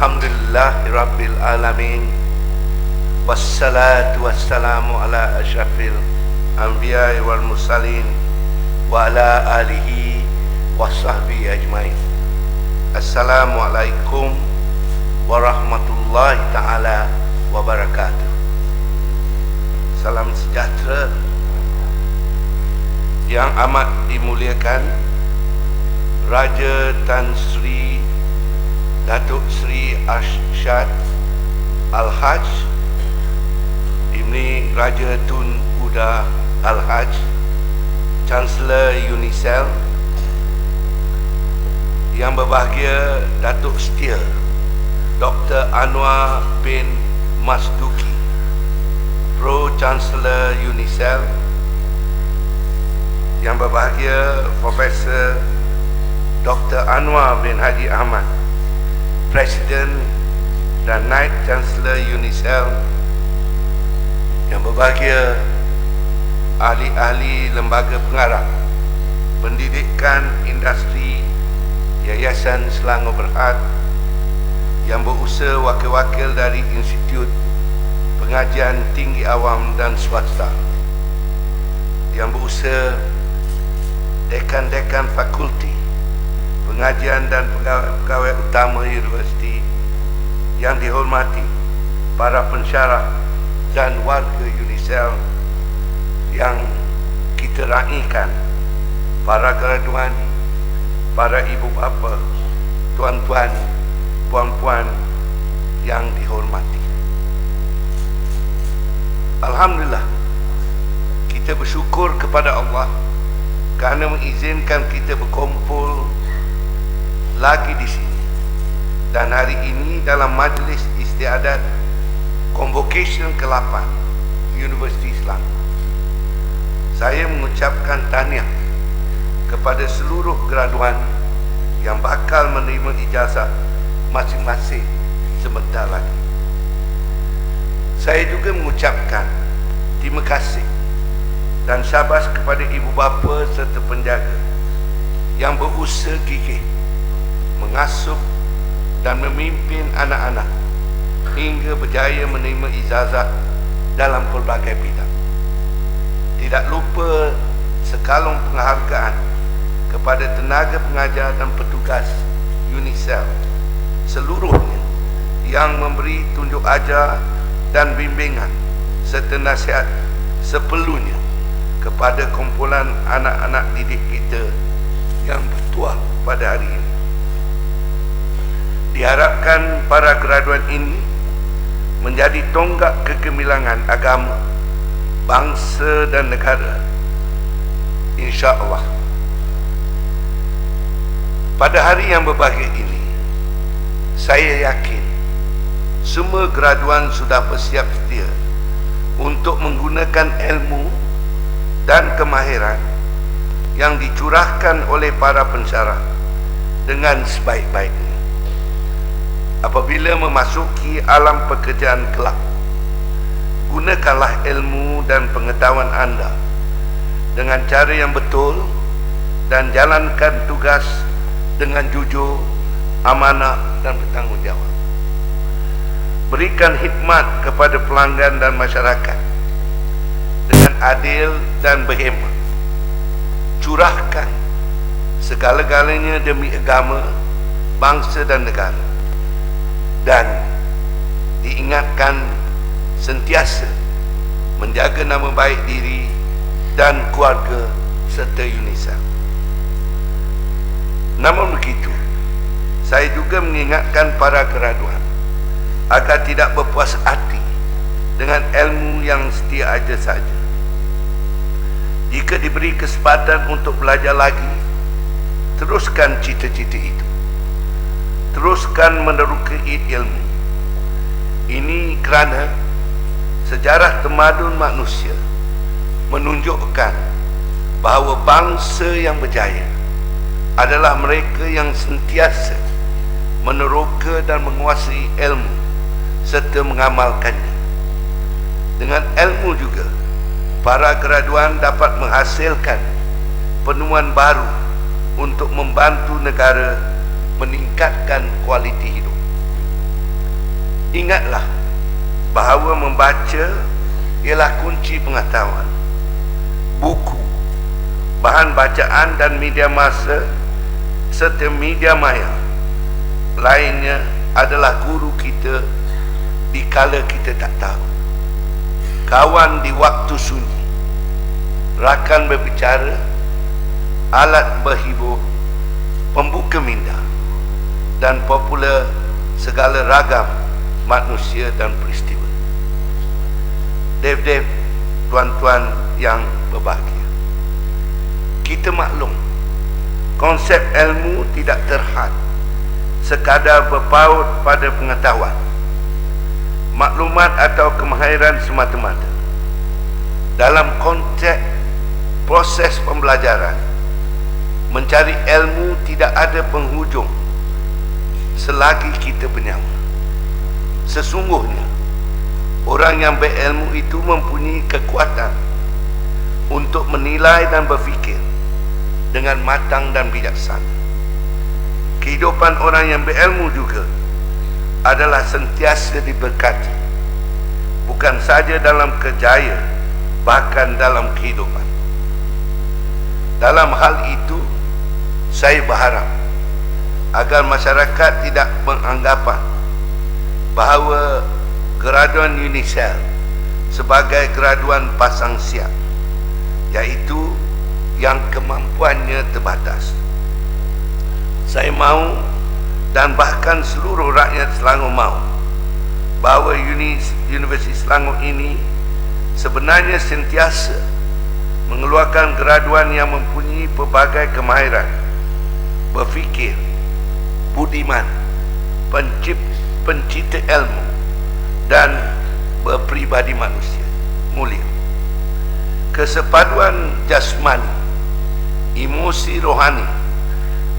Alhamdulillahirabbil alamin. Wassalatu wassalamu ala asyrafil anbiya'i wal mursalin wa ala alihi wasahbihi ajmain. Assalamualaikum warahmatullahi taala wabarakatuh. Salam sejahtera yang amat dimuliakan Raja Tan Sri Datuk Sri Arsyad Al-Haj Ibni Raja Tun Uda Al-Haj, Chancellor UNICEF, yang berbahagia Datuk Setia Dr. Anwar bin Masduki, Pro Chancellor UNICEF, yang berbahagia Profesor Dr. Anwar bin Haji Ahmad, Presiden dan Naib Chancellor UNICEF, yang berbahagia ahli-ahli lembaga pengarah pendidikan industri Yayasan Selangor Berhad, yang berusaha wakil-wakil dari Institut Pengajian Tinggi Awam dan Swasta, yang berusaha dekan-dekan fakulti pengajian dan pegawai utama universiti, yang dihormati para pensyarah dan warga UNICEF yang kita raikan, para graduan, para ibu bapa, tuan-tuan, puan-puan yang dihormati. Alhamdulillah, kita bersyukur kepada Allah kerana mengizinkan kita berkumpul lagi di sini, dan hari ini dalam majlis istiadat Convocation ke-8 Universiti Islam. Saya mengucapkan tahniah kepada seluruh graduan yang bakal menerima ijazah masing-masing sebentar lagi. Saya juga mengucapkan terima kasih dan syabas kepada ibu bapa serta penjaga yang berusaha gigih mengasuh dan memimpin anak-anak hingga berjaya menerima ijazah dalam pelbagai bidang. Tidak lupa sekalung penghargaan kepada tenaga pengajar dan petugas UNICEF seluruhnya yang memberi tunjuk ajar dan bimbingan serta nasihat seperlunya kepada kumpulan anak-anak didik kita yang bertuah pada hari ini. Diharapkan para graduan ini menjadi tonggak kegemilangan agama, bangsa dan negara, insya-Allah. Pada hari yang berbahagia ini, saya yakin semua graduan sudah bersiap sedia untuk menggunakan ilmu dan kemahiran yang dicurahkan oleh para pensyarah dengan sebaik-baiknya. Apabila memasuki alam pekerjaan kelak, gunakanlah ilmu dan pengetahuan anda dengan cara yang betul dan jalankan tugas dengan jujur, amanah dan bertanggungjawab. Berikan khidmat kepada pelanggan dan masyarakat dengan adil dan berhemah. Curahkan segala-galanya demi agama, bangsa dan negara. Dan diingatkan sentiasa menjaga nama baik diri dan keluarga serta UNICEF. Namun begitu, saya juga mengingatkan para graduan agar tidak berpuas hati dengan ilmu yang setia aja saja. Jika diberi kesempatan untuk belajar lagi, teruskan cita-cita itu. Teruskan meneroka ilmu. Ini kerana sejarah tamadun manusia menunjukkan bahawa bangsa yang berjaya adalah mereka yang sentiasa meneroka dan menguasai ilmu serta mengamalkannya. Dengan ilmu juga, para graduan dapat menghasilkan penemuan baru untuk membantu negara meningkatkan kualiti hidup. Ingatlah bahawa membaca ialah kunci pengetahuan. Buku, bahan bacaan dan media massa serta media maya lainnya adalah guru kita di kala kita tak tahu, kawan di waktu sunyi, rakan berbicara, alat berhibur, pembuka minda, dan popular segala ragam manusia dan peristiwa. Dev-dev, tuan-tuan yang berbahagia, kita maklum konsep ilmu tidak terhad sekadar berpaut pada pengetahuan, maklumat atau kemahiran semata-mata. Dalam konteks proses pembelajaran, mencari ilmu tidak ada penghujung selagi kita bernyawa. Sesungguhnya orang yang berilmu itu mempunyai kekuatan untuk menilai dan berfikir dengan matang dan bijaksana. Kehidupan orang yang berilmu juga adalah sentiasa diberkati, bukan saja dalam kerjaya, bahkan dalam kehidupan. Dalam hal itu, saya berharap agar masyarakat tidak beranggapan bahawa graduan UNICEF sebagai graduan pasang siap, iaitu yang kemampuannya terbatas. Saya mahu dan bahkan seluruh rakyat Selangor mahu bahawa Universiti Selangor ini sebenarnya sentiasa mengeluarkan graduan yang mempunyai pelbagai kemahiran, berfikir, budiman, pencipta ilmu, dan berpribadi manusia mulia. Kesepaduan jasmani, emosi rohani,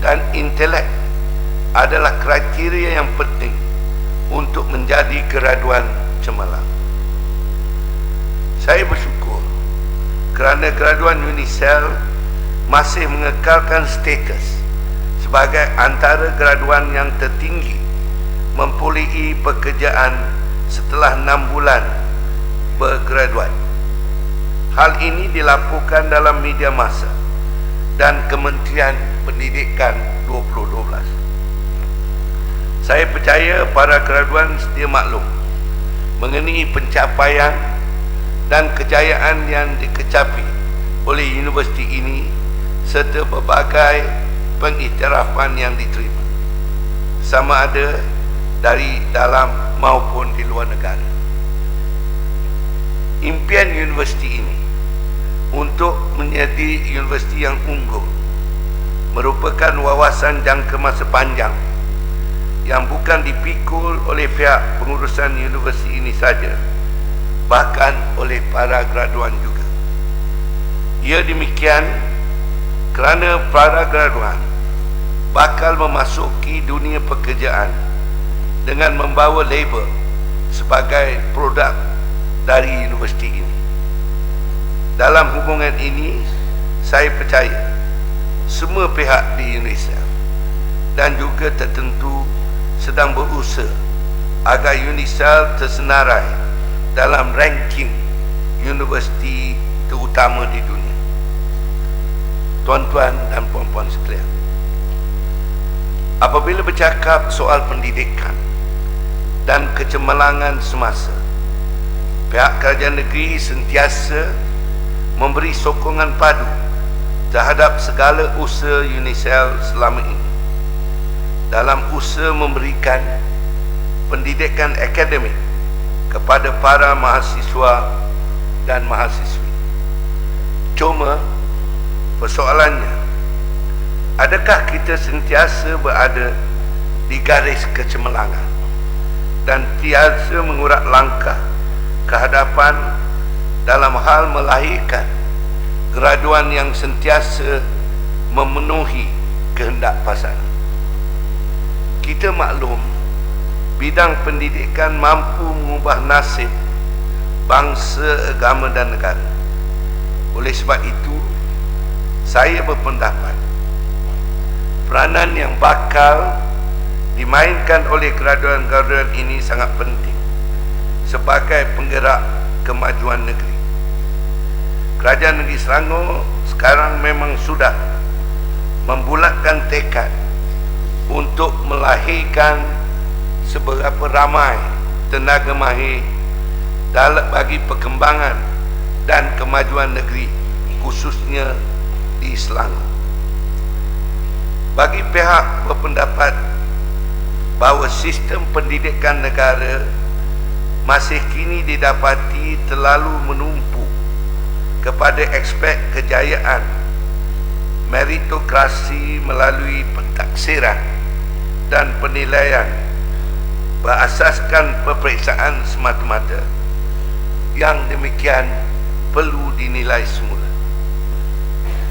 dan intelek adalah kriteria yang penting untuk menjadi graduan cemerlang. Saya bersyukur kerana graduan UNICEF masih mengekalkan status sebagai antara graduan yang tertinggi mempunyai pekerjaan setelah 6 bulan bergraduat. Hal ini dilaporkan dalam media massa dan Kementerian Pendidikan 2012. Saya percaya para graduan sedia maklum mengenai pencapaian dan kejayaan yang dikecapi oleh universiti ini serta berbagai pengiktirafan yang diterima, sama ada dari dalam maupun di luar negara. Impian universiti ini untuk menjadi universiti yang unggul merupakan wawasan jangka masa panjang yang bukan dipikul oleh pihak pengurusan universiti ini saja, bahkan oleh para graduan juga. Ia demikian kerana para graduan bakal memasuki dunia pekerjaan dengan membawa label sebagai produk dari universiti ini. Dalam hubungan ini, saya percaya semua pihak di Indonesia dan juga tertentu sedang berusaha agar UNICEF tersenarai dalam ranking universiti terutama di dunia. Tuan-tuan dan puan-puan sekalian, apabila bercakap soal pendidikan dan kecemerlangan semasa, pihak kerajaan negeri sentiasa memberi sokongan padu terhadap segala usaha UNICEF selama ini dalam usaha memberikan pendidikan akademik kepada para mahasiswa dan mahasiswi. Cuma persoalannya, adakah kita sentiasa berada di garis kecemerlangan dan tiada mengurat langkah ke hadapan dalam hal melahirkan graduan yang sentiasa memenuhi kehendak pasaran? Kita maklum bidang pendidikan mampu mengubah nasib bangsa, agama dan negara. Oleh sebab itu, saya berpendapat peranan yang bakal dimainkan oleh graduan-graduan ini sangat penting sebagai penggerak kemajuan negeri. Kerajaan Negeri Selangor sekarang memang sudah membulatkan tekad untuk melahirkan seberapa ramai tenaga mahir dalam bagi perkembangan dan kemajuan negeri, khususnya di Selangor. Bagi pihak berpendapat bahawa sistem pendidikan negara masih kini didapati terlalu menumpu kepada aspek kejayaan meritokrasi melalui pentaksiran dan penilaian berasaskan peperiksaan semata-mata, yang demikian perlu dinilai semula.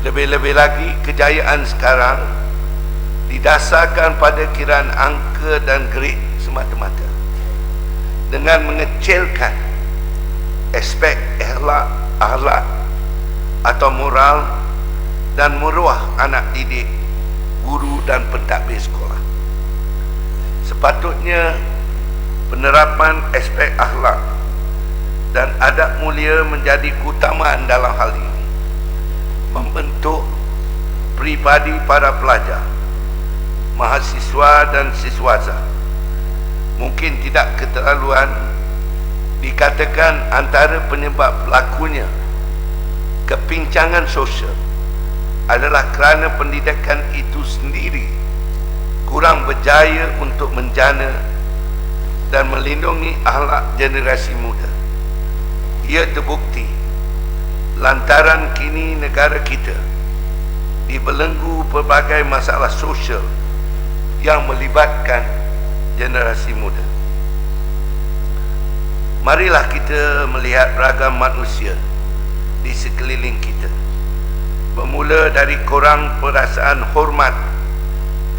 Lebih-lebih lagi, kejayaan sekarang didasarkan pada kiraan angka dan grade semata-mata, dengan mengecilkan aspek akhlak atau moral dan maruah anak didik, guru dan pentadbir sekolah. Sepatutnya penerapan aspek akhlak dan adab mulia menjadi keutamaan dalam hal ini, membentuk pribadi para pelajar, mahasiswa dan siswaza. Mungkin tidak keterlaluan dikatakan antara penyebab berlakunya kepincangan sosial adalah kerana pendidikan itu sendiri kurang berjaya untuk menjana dan melindungi akhlak generasi muda. Ia terbukti lantaran kini negara kita dibelenggu pelbagai masalah sosial yang melibatkan generasi muda. Marilah kita melihat ragam manusia di sekeliling kita, bermula dari korang perasaan hormat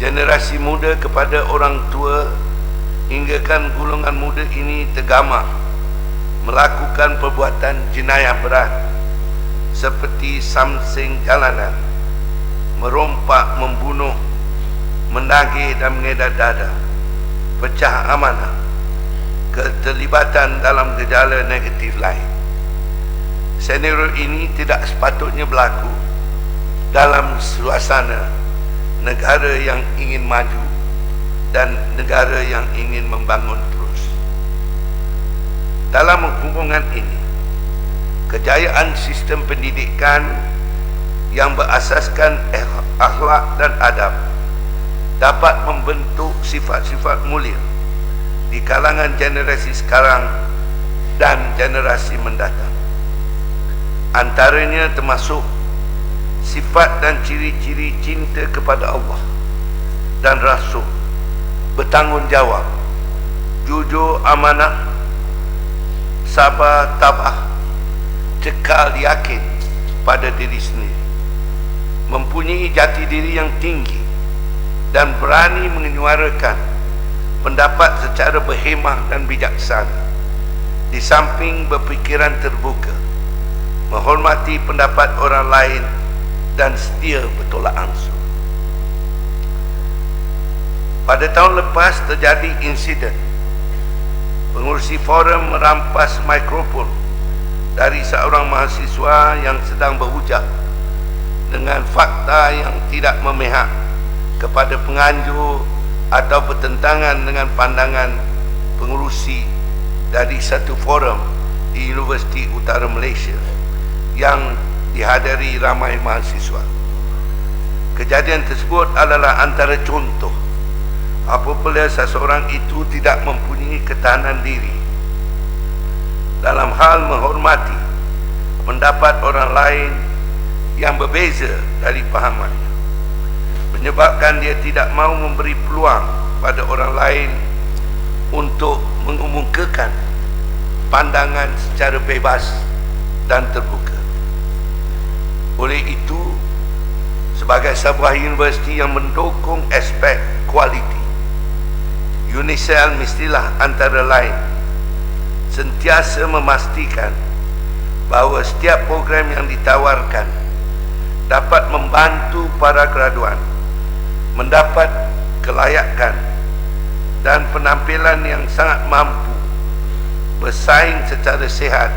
generasi muda kepada orang tua, hinggakan golongan muda ini tergamak melakukan perbuatan jenayah berat seperti samsing jalanan, merompak, membunuh, menagih dan mengedar dada, pecah amanah, keterlibatan dalam gejala negatif lain. Senario ini tidak sepatutnya berlaku dalam suasana negara yang ingin maju dan negara yang ingin membangun terus. Dalam hubungan ini, kejayaan sistem pendidikan yang berasaskan akhlak dan adab dapat membentuk sifat-sifat mulia di kalangan generasi sekarang dan generasi mendatang. Antaranya termasuk sifat dan ciri-ciri cinta kepada Allah dan Rasul, bertanggungjawab, jujur, amanah, sabar, tabah, cekal, yakin pada diri sendiri, mempunyai jati diri yang tinggi dan berani menyuarakan pendapat secara berhemah dan bijaksana, di samping berfikiran terbuka, menghormati pendapat orang lain dan setia bertolak ansur. Pada tahun lepas terjadi insiden pengurusi forum merampas mikrofon dari seorang mahasiswa yang sedang berhujah dengan fakta yang tidak memihak kepada penganjur atau bertentangan dengan pandangan pengurusi dari satu forum di Universiti Utara Malaysia yang dihadiri ramai mahasiswa. Kejadian tersebut adalah antara contoh apabila seseorang itu tidak mempunyai ketahanan diri dalam hal menghormati pendapat orang lain yang berbeza dari pahamannya, menyebabkan dia tidak mahu memberi peluang pada orang lain untuk mengemukakan pandangan secara bebas dan terbuka. Oleh itu, sebagai sebuah universiti yang mendukung aspek kualiti, UNISEL mestilah antara lain sentiasa memastikan bahawa setiap program yang ditawarkan dapat membantu para graduan mendapat kelayakan dan penampilan yang sangat mampu bersaing secara sihat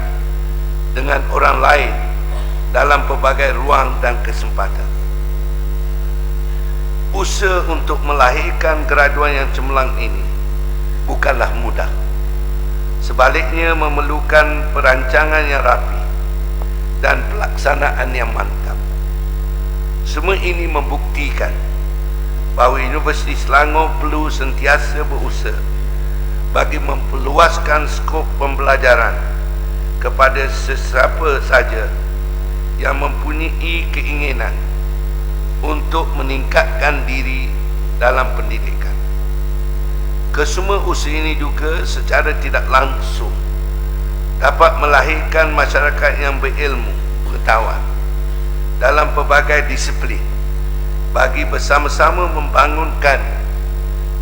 dengan orang lain dalam pelbagai ruang dan kesempatan. Usaha untuk melahirkan graduan yang cemerlang ini bukanlah mudah. Sebaliknya memerlukan perancangan yang rapi dan pelaksanaan yang mantap. Semua ini membuktikan bahawa Universiti Selangor perlu sentiasa berusaha bagi memperluaskan skop pembelajaran kepada sesiapa saja yang mempunyai keinginan untuk meningkatkan diri dalam pendidikan. Kesemua usaha ini juga secara tidak langsung dapat melahirkan masyarakat yang berilmu, pengetahuan dalam pelbagai disiplin bagi bersama-sama membangunkan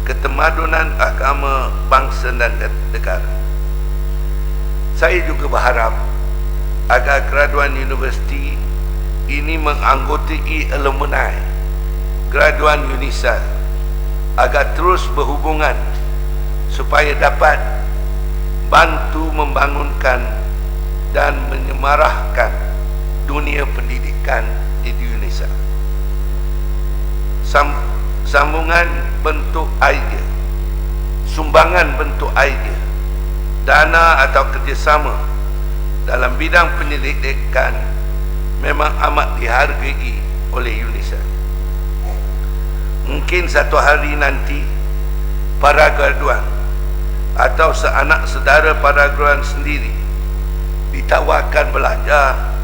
ketemadunan agama, bangsa dan negara. Saya juga berharap agar graduan universiti ini menganggotai alumni graduan UNISA agar terus berhubungan supaya dapat bantu membangunkan dan menyemarahkan dunia pendidikan di Indonesia. Sambungan bentuk idea, sumbangan bentuk idea, dana atau kerjasama dalam bidang penyelidikan memang amat dihargai oleh UNISA. Mungkin satu hari nanti para graduan atau seanak saudara para graduan sendiri ditawarkan belajar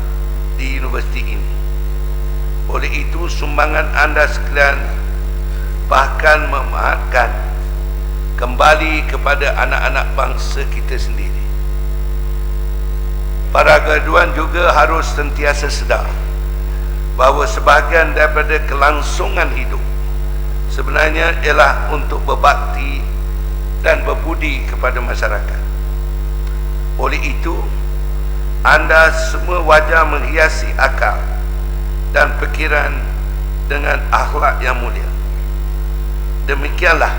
di universiti ini. Oleh itu, sumbangan anda sekalian bahkan memahatkan kembali kepada anak-anak bangsa kita sendiri. Para graduan juga harus sentiasa sedar bahawa sebahagian daripada kelangsungan hidup sebenarnya ialah untuk berbakti dan berbudi kepada masyarakat. Oleh itu, anda semua wajar menghiasi akal dan fikiran dengan akhlak yang mulia. Demikianlah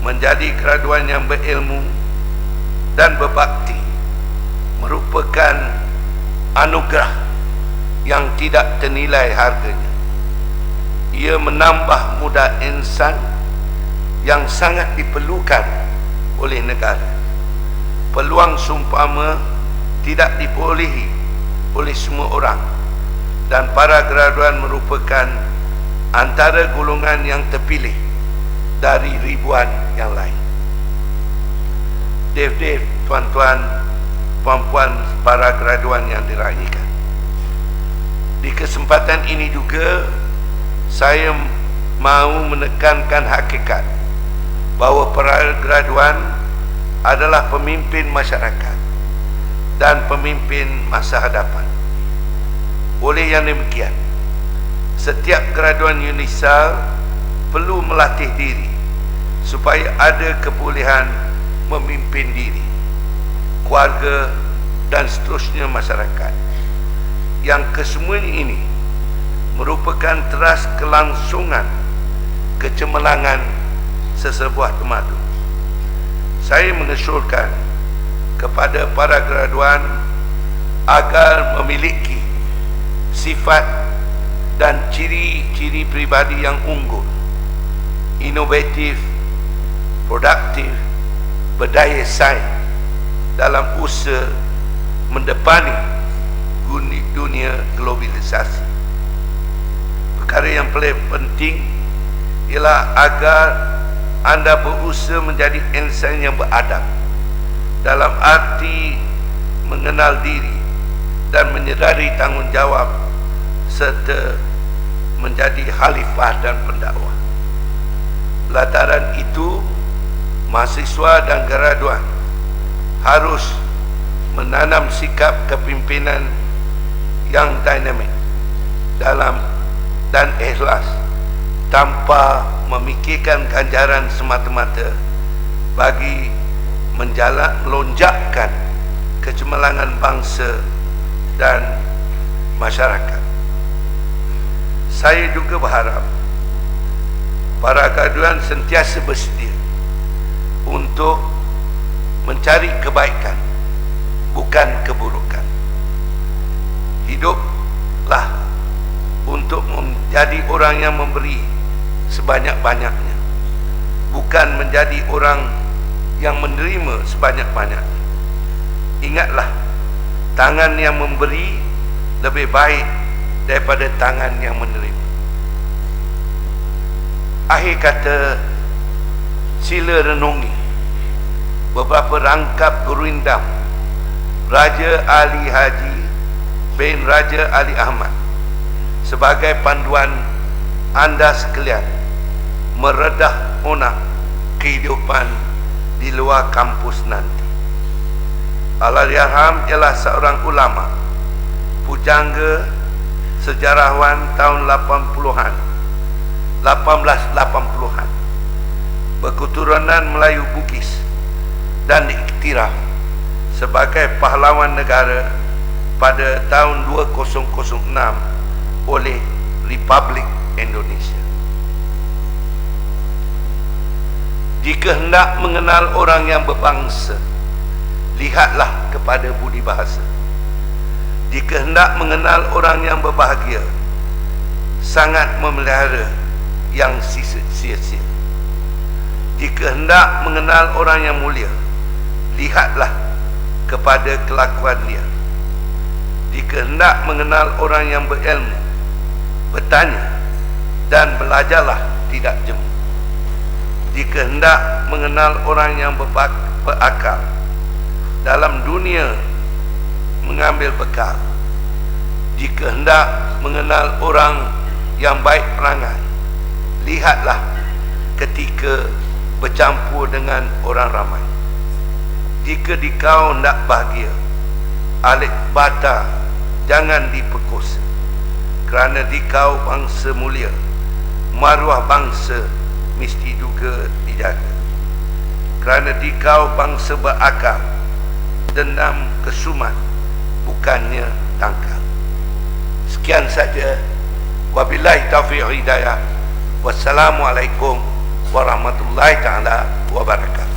menjadi graduan yang berilmu dan berbakti merupakan anugerah yang tidak ternilai harganya. Ia menambah muda insan yang sangat diperlukan oleh negara. Peluang seumpama tidak diperolehi oleh semua orang, dan para graduan merupakan antara golongan yang terpilih dari ribuan yang lain. Dev-dev, tuan-tuan, puan-puan, para graduan yang diraihkan, di kesempatan ini juga saya mahu menekankan hakikat bahawa para graduan adalah pemimpin masyarakat dan pemimpin masa hadapan. Oleh yang demikian, setiap graduan UNISA perlu melatih diri supaya ada kebolehan memimpin diri, keluarga dan seterusnya masyarakat, yang kesemuanya ini merupakan teras kelangsungan kecemerlangan sesebuah tamadun. Saya mengesyorkan kepada para graduan agar memiliki sifat dan ciri-ciri pribadi yang unggul, inovatif, produktif, berdaya saing dalam usaha mendepani dunia globalisasi. Perkara yang paling penting ialah agar anda berusaha menjadi insan yang beradab dalam arti mengenal diri dan menyedari tanggungjawab serta menjadi khalifah dan pendakwah. Lantaran itu, mahasiswa dan graduan harus menanam sikap kepimpinan yang dinamik dalam dan ikhlas tanpa memikirkan ganjaran semata-mata bagi melonjakkan kecemerlangan bangsa dan masyarakat. Saya juga berharap para graduan sentiasa bersedia untuk mencari kebaikan, bukan keburukan. Hiduplah untuk menjadi orang yang memberi sebanyak-banyaknya, bukan menjadi orang yang menerima sebanyak-banyaknya. Ingatlah, tangan yang memberi lebih baik daripada tangan yang menerima. Akhir kata, sila renungi beberapa rangkap gurindam Raja Ali Haji bin Raja Ali Ahmad sebagai panduan anda sekalian meredah onak kehidupan di luar kampus nanti. Allahyarham ialah seorang ulama, pujangga, sejarawan tahun 1880-an, berketurunan Melayu Bugis dan diiktiraf sebagai pahlawan negara pada tahun 2006 oleh Republik Indonesia. Jika hendak mengenal orang yang berbangsa, lihatlah kepada budi bahasa. Jika hendak mengenal orang yang berbahagia, sangat memelihara yang sia-sia. Jika hendak mengenal orang yang mulia, lihatlah kepada kelakuan dia. Jika hendak mengenal orang yang berilmu, bertanya dan belajarlah tidak jemu. Jika hendak mengenal orang yang berakal, dalam dunia mengambil bekal. Jika hendak mengenal orang yang baik perangai, lihatlah ketika bercampur dengan orang ramai. Jika dikau hendak bahagia, alik bata jangan diperkosa, kerana dikau bangsa mulia, maruah bangsa mesti juga dijaga. Kerana dikau bangsa berakal, dendam kesumat bukannya tangkal. Sekian saja. Wabillahi taufiq hidayah. Wassalamualaikum warahmatullahi taala wabarakatuh.